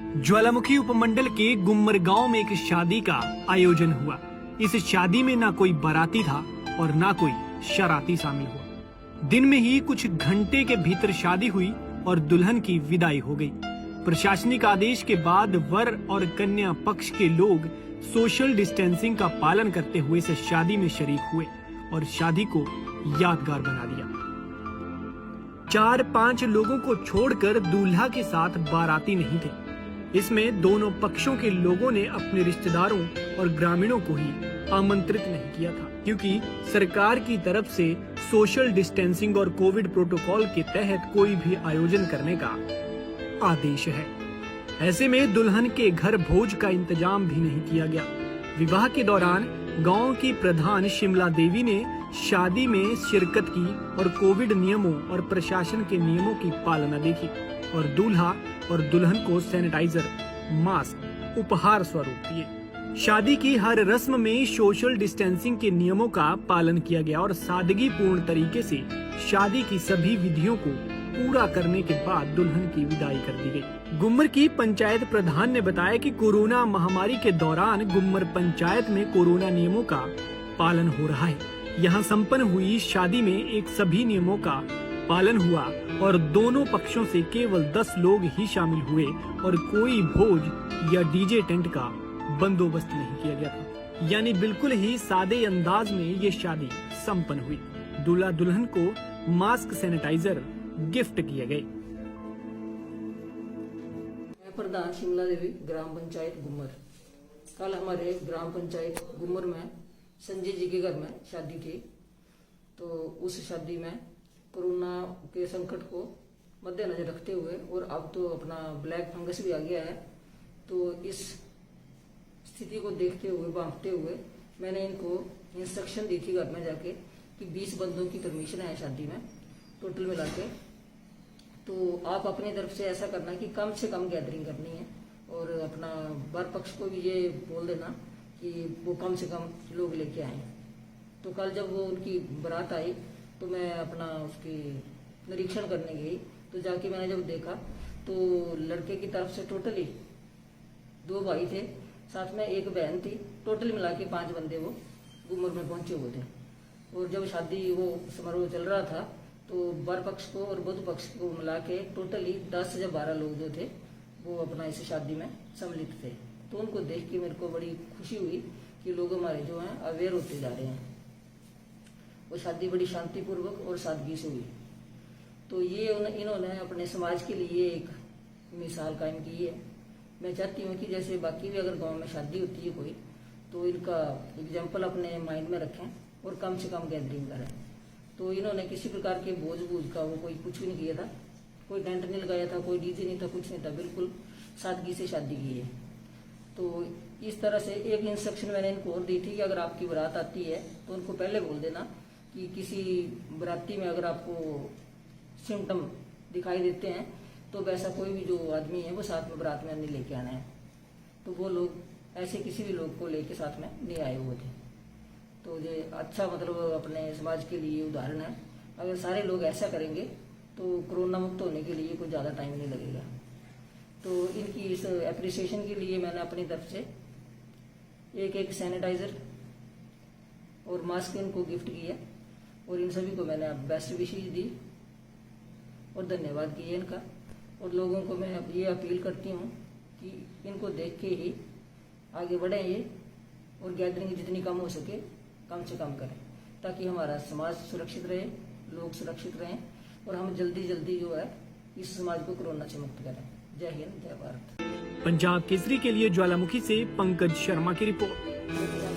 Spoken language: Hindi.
ज्वालामुखी उपमंडल के गुम्मर गांव में एक शादी का आयोजन हुआ। इस शादी में ना कोई बाराती था और ना कोई शराती शामिल हुआ। दिन में ही कुछ घंटे के भीतर शादी हुई और दुल्हन की विदाई हो गई। प्रशासनिक आदेश के बाद वर और कन्या पक्ष के लोग सोशल डिस्टेंसिंग का पालन करते हुए इस शादी में शरीक हुए और शादी को यादगार बना दिया। 4-5 लोगों को छोड़कर दूल्हा के साथ बाराती नहीं थे। इसमें दोनों पक्षों के लोगों ने अपने रिश्तेदारों और ग्रामीणों को ही आमंत्रित नहीं किया था, क्योंकि सरकार की तरफ से सोशल डिस्टेंसिंग और कोविड प्रोटोकॉल के तहत कोई भी आयोजन करने का आदेश है। ऐसे में दुल्हन के घर भोज का इंतजाम भी नहीं किया गया। विवाह के दौरान गांव की प्रधान शिमला देवी ने शादी में शिरकत की और कोविड नियमों और प्रशासन के नियमों की पालना देखी और दूल्हा और दुल्हन को सैनिटाइजर, मास्क उपहार स्वरूप दिए। शादी की हर रस्म में सोशल डिस्टेंसिंग के नियमों का पालन किया गया और सादगी पूर्ण तरीके से शादी की सभी विधियों को पूरा करने के बाद दुल्हन की विदाई कर दी गई। गुम्मर की पंचायत प्रधान ने बताया कि कोरोना महामारी के दौरान गुम्मर पंचायत में कोरोना नियमों का पालन हो रहा है। यहाँ संपन्न हुई शादी में एक सभी नियमों का पालन हुआ और दोनों पक्षों से केवल 10 लोग ही शामिल हुए और कोई भोज या डीजे टेंट का बंदोबस्त नहीं किया गया था। यानी बिल्कुल ही सादे अंदाज में ये शादी संपन्न हुई। दूल्हा दुल्हन को मास्क, सैनिटाइजर गिफ्ट किए गए। प्रधान शिमला देवी, ग्राम पंचायत गुम्मर। कल हमारे ग्राम पंचायत गुम्मर में संजय जी के घर में शादी थी। तो उस शादी में कोरोना के संकट को मद्देनजर रखते हुए और अब तो अपना ब्लैक फंगस भी आ गया है, तो इस स्थिति को देखते हुए, बांटते हुए मैंने इनको इंस्ट्रक्शन दी थी घर में जाके कि 20 बंदों की परमिशन है शादी में टोटल मिला के। तो आप अपनी तरफ से ऐसा करना कि कम से कम गैदरिंग करनी है और अपना वर पक्ष को भी ये बोल देना कि वो कम से कम लोग लेके आए। तो कल जब वो उनकी बारात आई तो मैं अपना उसकी निरीक्षण करने गई, तो जाके मैंने जब देखा तो लड़के की तरफ से टोटली 2 भाई थे, साथ में एक बहन थी, टोटल मिला के 5 बंदे वो गुम्मर में पहुंचे हुए थे। और जब शादी वो समारोह चल रहा था तो वर पक्ष को और वधू पक्ष को मिला के टोटली 10 या 12 लोग जो थे वो अपना इस शादी में सम्मिलित थे। तो उनको देख के मेरे को बड़ी खुशी हुई कि लोग हमारे जो हैं अवेयर होते जा रहे हैं। वो शादी बड़ी शांतिपूर्वक और सादगी से हुई। तो ये इन्होंने अपने समाज के लिए एक मिसाल कायम की है। मैं चाहती हूँ कि जैसे बाकी भी अगर गांव में शादी होती है कोई, तो इनका एग्जाम्पल अपने माइंड में रखें और कम से कम गैदरिंग करें। तो इन्होंने किसी प्रकार के बोझ का वो कोई कुछ भी नहीं किया था, कोई टेंट नहीं लगाया था, कोई डीजे नहीं था, कुछ नहीं था, बिल्कुल सादगी से शादी की है। तो इस तरह से एक इंस्ट्रक्शन मैंने इनको और दी थी कि अगर आपकी बारात आती है तो उनको पहले बोल देना कि किसी बाराती में अगर आपको सिम्टम दिखाई देते हैं तो वैसा कोई भी जो आदमी है वो साथ में बारात में नहीं लेके आना है। तो वो लोग ऐसे किसी भी लोग को लेके साथ में नहीं आए हुए थे। तो ये अच्छा मतलब अपने समाज के लिए उदाहरण है। अगर सारे लोग ऐसा करेंगे तो कोरोना मुक्त होने के लिए कोई ज़्यादा टाइम नहीं लगेगा। तो इनकी इस एप्रिसिएशन के लिए मैंने अपनी तरफ से एक सैनिटाइजर और मास्क इनको गिफ्ट किया और इन सभी को मैंने बेस्ट विशेष दी और धन्यवाद किया इनका। और लोगों को मैं ये अपील करती हूँ कि इनको देख के ही आगे बढ़ें ये और गैदरिंग जितनी कम हो सके कम से कम करें, ताकि हमारा समाज सुरक्षित रहे, लोग सुरक्षित रहें और हम जल्दी जो है इस समाज को कोरोना से मुक्त करें। जय हिंद, जय भारत। पंजाब केसरी के लिए ज्वालामुखी से पंकज शर्मा की रिपोर्ट।